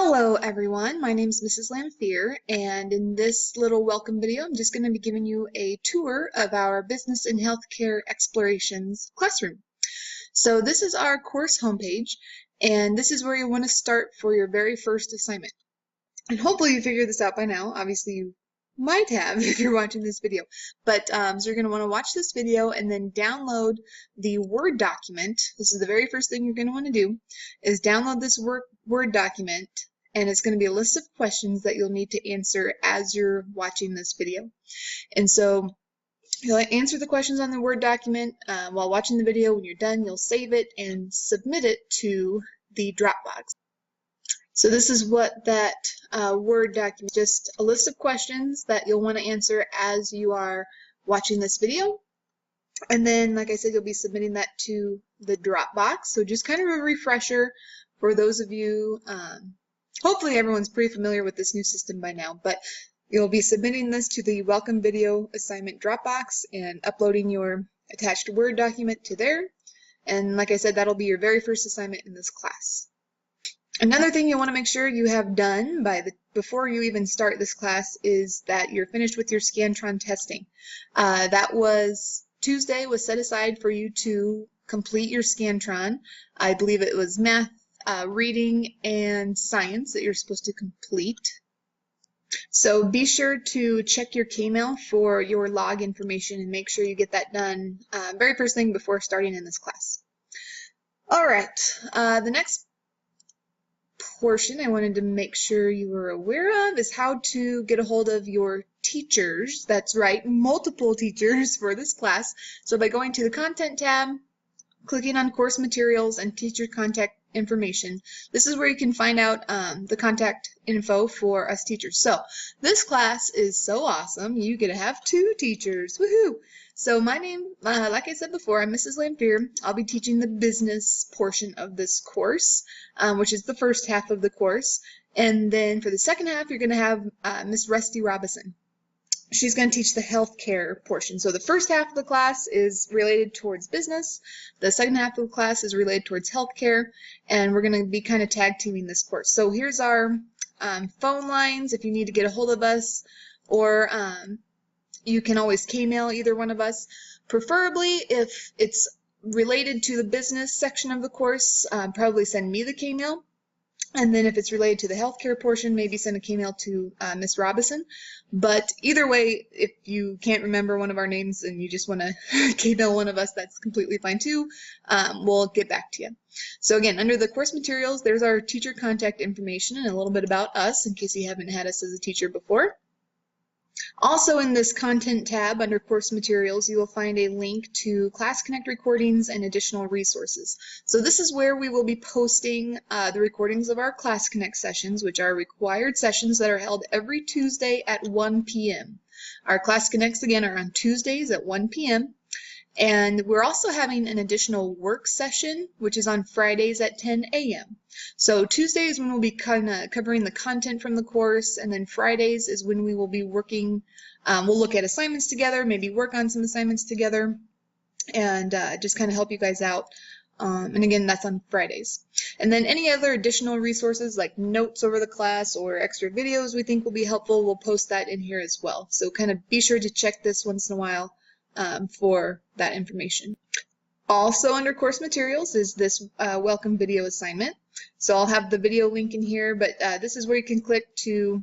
Hello everyone, my name is Mrs. Lamphere, and in this little welcome video I'm just going to be giving you a tour of our Business and Healthcare Explorations classroom. So this is our course homepage, and this is where you want to start for your very first assignment. And hopefully you figured this out by now. Obviously you might have if you're watching this video, but so you're going to want to watch this video and then download the Word document. This is the very first thing you're going to want to do, is download this Word document, and it's going to be a list of questions that you'll need to answer as you're watching this video. And so you'll answer the questions on the Word document while watching the video. When you're done, you'll save it and submit it to the Dropbox. So this is what that Word document is, just a list of questions that you'll want to answer as you are watching this video. And then, like I said, you'll be submitting that to the Dropbox. So just kind of a refresher for those of you, hopefully everyone's pretty familiar with this new system by now, but you'll be submitting this to the Welcome Video Assignment Dropbox and uploading your attached Word document to there. And like I said, that'll be your very first assignment in this class. Another thing you want to make sure you have done before you even start this class is that you're finished with your Scantron testing. That was Tuesday was set aside for you to complete your Scantron. I believe it was math, reading, and science that you're supposed to complete. So be sure to check your K-mail for your log information and make sure you get that done very first thing before starting in this class. All right, the next portion I wanted to make sure you were aware of is how to get a hold of your teachers. That's right, multiple teachers for this class. So by going to the Content tab, clicking on Course Materials and Teacher Contact Information, this is where you can find out the contact info for us teachers. So this class is so awesome. You get to have 2 teachers. Woohoo! So my name, like I said before, I'm Mrs. Lamphere. I'll be teaching the business portion of this course, which is the first half of the course. And then for the second half, you're going to have Miss Rusty Robinson. She's going to teach the healthcare portion. So the first half of the class is related towards business. The second half of the class is related towards healthcare. And we're going to be kind of tag teaming this course. So here's our phone lines if you need to get a hold of us, or you can always K-mail either one of us. Preferably, if it's related to the business section of the course, probably send me the K-mail. And then if it's related to the healthcare portion, maybe send a K-mail to Miss Robinson. But either way, if you can't remember one of our names and you just want to K-mail one of us, that's completely fine too. We'll get back to you. So again, under the course materials, there's our teacher contact information and a little bit about us in case you haven't had us as a teacher before. Also in this content tab under course materials, you will find a link to Class Connect recordings and additional resources. So this is where we will be posting the recordings of our Class Connect sessions, which are required sessions that are held every Tuesday at 1 p.m. Our Class Connects again are on Tuesdays at 1 p.m. And we're also having an additional work session, which is on Fridays at 10 a.m. So Tuesdays when we'll be kind of covering the content from the course, and then Fridays is when we will be working, we'll look at assignments together, maybe work on some assignments together, and just kind of help you guys out. And again, that's on Fridays. And then any other additional resources like notes over the class or extra videos we think will be helpful, we'll post that in here as well. So kind of be sure to check this once in a while for that information. Also under course materials is this welcome video assignment. So I'll have the video link in here, but this is where you can click to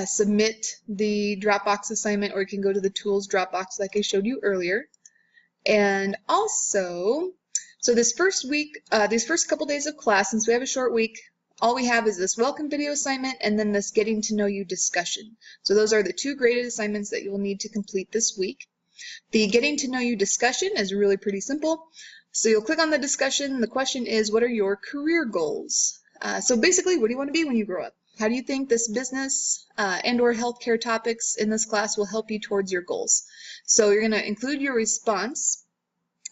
submit the Dropbox assignment, or you can go to the tools Dropbox like I showed you earlier. And also, so this first week, these first couple days of class, since we have a short week, all we have is this welcome video assignment and then this getting to know you discussion. So those are the 2 graded assignments that you'll need to complete this week. The getting to know you discussion is really pretty simple. So you'll click on the discussion. The question is, what are your career goals? So basically, what do you want to be when you grow up? How do you think this business and or healthcare topics in this class will help you towards your goals? So you're going to include your response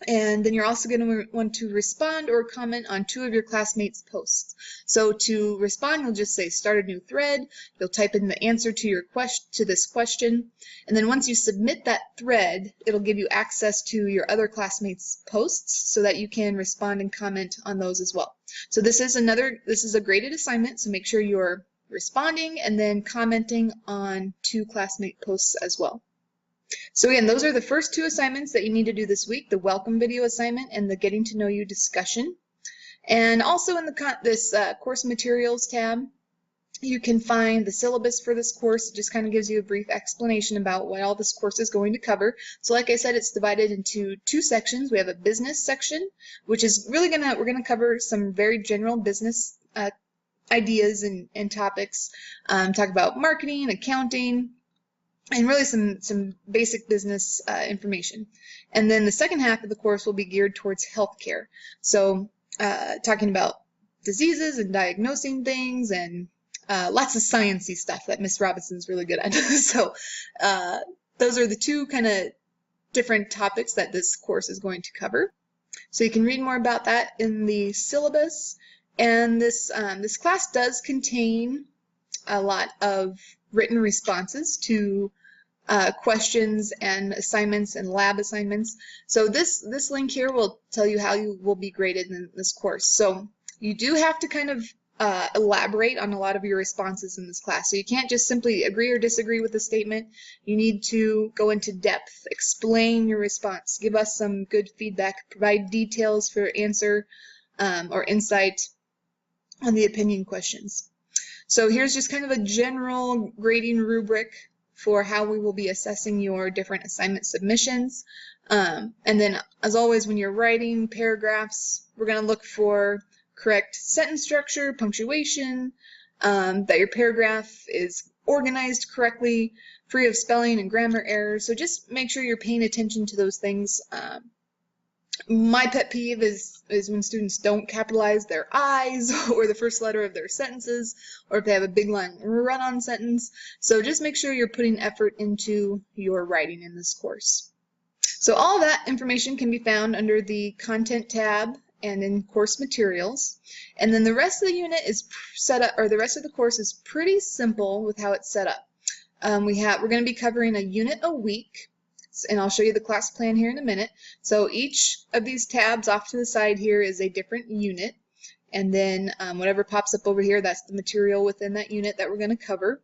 And then you're also going to want to respond or comment on 2 of your classmates' posts. So to respond, you'll just say start a new thread. You'll type in the answer to this question. And then once you submit that thread, it'll give you access to your other classmates' posts so that you can respond and comment on those as well. So this is a graded assignment, so make sure you're responding and then commenting on 2 classmate posts as well. So again, those are the first 2 assignments that you need to do this week, the welcome video assignment and the getting to know you discussion. And also in this course materials tab, you can find the syllabus for this course. It just kind of gives you a brief explanation about what all this course is going to cover. So like I said, it's divided into 2 sections. We have a business section, which is really we're gonna cover some very general business ideas and topics, talk about marketing, accounting, and really some basic business information. And then the second half of the course will be geared towards healthcare. So talking about diseases and diagnosing things and lots of sciencey stuff that Miss Robinson's really good at. So those are the 2 kind of different topics that this course is going to cover. So you can read more about that in the syllabus. And this class does contain a lot of written responses to questions and assignments and lab assignments. So this link here will tell you how you will be graded in this course. So you do have to kind of elaborate on a lot of your responses in this class. So you can't just simply agree or disagree with the statement. You need to go into depth, explain your response, give us some good feedback, provide details for answer or insight on the opinion questions. So here's just kind of a general grading rubric for how we will be assessing your different assignment submissions. And then, as always, when you're writing paragraphs, we're going to look for correct sentence structure, punctuation, that your paragraph is organized correctly, free of spelling and grammar errors. So just make sure you're paying attention to those things. My pet peeve is when students don't capitalize their I's or the first letter of their sentences, or if they have a big long run-on sentence. So just make sure you're putting effort into your writing in this course. So all that information can be found under the Content tab and in Course Materials. And then the rest of the unit is set up, or the rest of the course is pretty simple with how it's set up. We're going to be covering a unit a week. And I'll show you the class plan here in a minute. So each of these tabs off to the side here is a different unit. And then whatever pops up over here, that's the material within that unit that we're going to cover.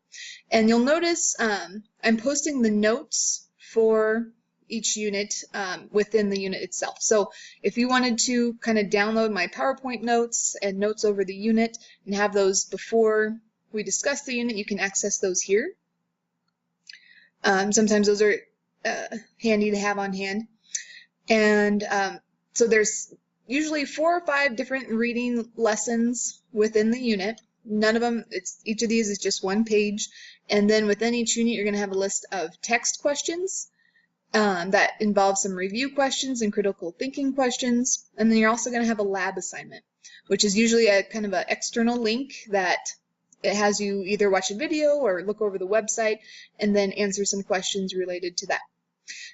And you'll notice I'm posting the notes for each unit within the unit itself. So if you wanted to kind of download my PowerPoint notes and notes over the unit and have those before we discuss the unit, you can access those here. Sometimes those are handy to have on hand. And so there's usually 4 or 5 different reading lessons within the unit. None of them, each of these is just 1 page. And then within each unit, you're going to have a list of text questions that involve some review questions and critical thinking questions. And then you're also going to have a lab assignment, which is usually a kind of an external link that it has you either watch a video or look over the website and then answer some questions related to that.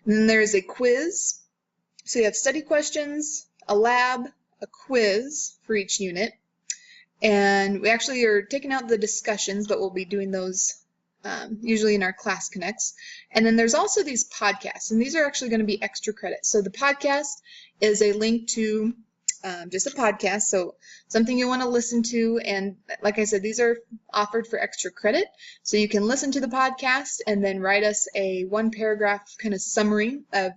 And then there's a quiz. So you have study questions, a lab, a quiz for each unit. And we actually are taking out the discussions, but we'll be doing those usually in our Class Connects. And then there's also these podcasts, and these are actually going to be extra credit. So the podcast is a link to just a podcast, so something you want to listen to, and like I said, these are offered for extra credit, so you can listen to the podcast and then write us a 1-paragraph kind of summary of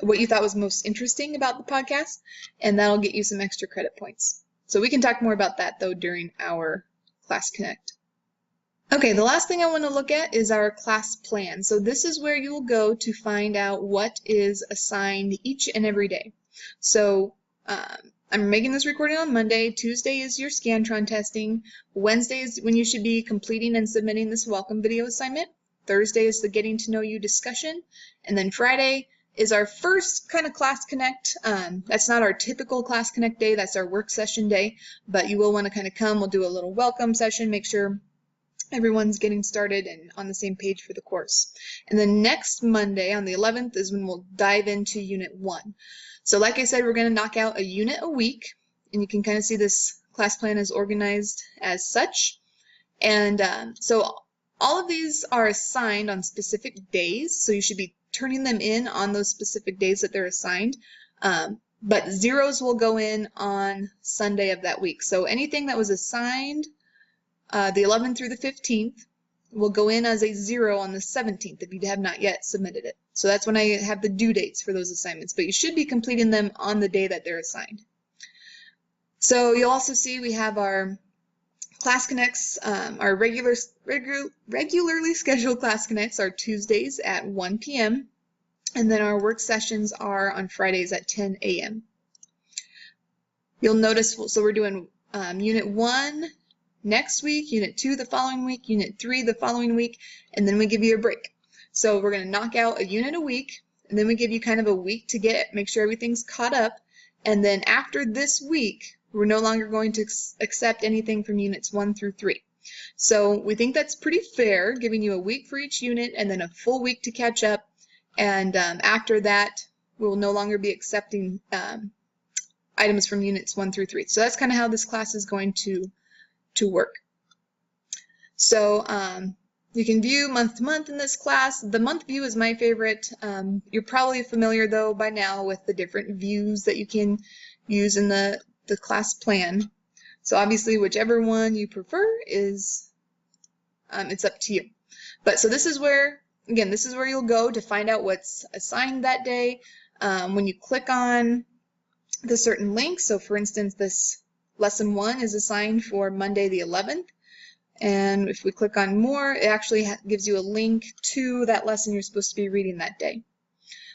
what you thought was most interesting about the podcast, and that'll get you some extra credit points. So we can talk more about that though during our Class Connect. Okay, the last thing I want to look at is our class plan. So this is where you will go to find out what is assigned each and every day. So I'm making this recording on Monday. Tuesday is your Scantron testing. Wednesday is when you should be completing and submitting this welcome video assignment. Thursday is the getting to know you discussion. And then Friday is our first kind of Class Connect. That's not our typical Class Connect day. That's our work session day. But you will want to kind of come. We'll do a little welcome session. Make sure everyone's getting started and on the same page for the course. And then next Monday on the 11th is when we'll dive into Unit 1. So like I said, we're going to knock out a unit a week, and you can kind of see this class plan is organized as such. And so all of these are assigned on specific days, so you should be turning them in on those specific days that they're assigned. But zeros will go in on Sunday of that week. So anything that was assigned the 11th through the 15th will go in as a 0 on the 17th if you have not yet submitted it. So that's when I have the due dates for those assignments, but you should be completing them on the day that they're assigned. So you'll also see we have our Class Connects, our regularly scheduled Class Connects are Tuesdays at 1 p.m. and then our work sessions are on Fridays at 10 a.m. You'll notice, so we're doing Unit 1 next week, Unit 2 the following week, Unit 3 the following week, and then we give you a break. So we're going to knock out a unit a week, and then we give you kind of a week to make sure everything's caught up, and then after this week, we're no longer going to accept anything from Units 1 through 3. So we think that's pretty fair, giving you a week for each unit and then a full week to catch up, and after that, we will no longer be accepting items from Units 1 through 3. So that's kind of how this class is going to work. So you can view month to month in this class. The month view is my favorite. You're probably familiar though by now with the different views that you can use in the class plan. So obviously whichever one you prefer is it's up to you. But so this is where, again, this is where you'll go to find out what's assigned that day. When you click on the certain link, so for instance this Lesson 1 is assigned for Monday the 11th, and if we click on more, it actually gives you a link to that lesson you're supposed to be reading that day.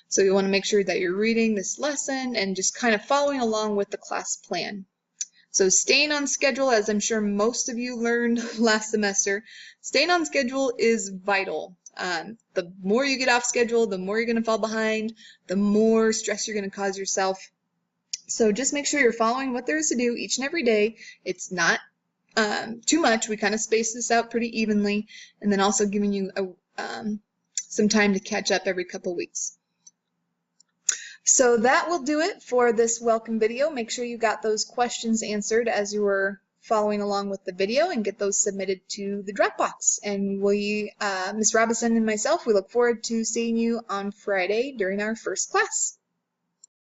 So you want to make sure that you're reading this lesson and just kind of following along with the class plan. So staying on schedule, as I'm sure most of you learned last semester, staying on schedule is vital. The more you get off schedule, the more you're going to fall behind, the more stress you're going to cause yourself. So just make sure you're following what there is to do each and every day. It's not too much. We kind of space this out pretty evenly, and then also giving you some time to catch up every couple weeks. So that will do it for this welcome video. Make sure you got those questions answered as you were following along with the video and get those submitted to the Dropbox. And we, Ms. Robinson and myself, we look forward to seeing you on Friday during our first class.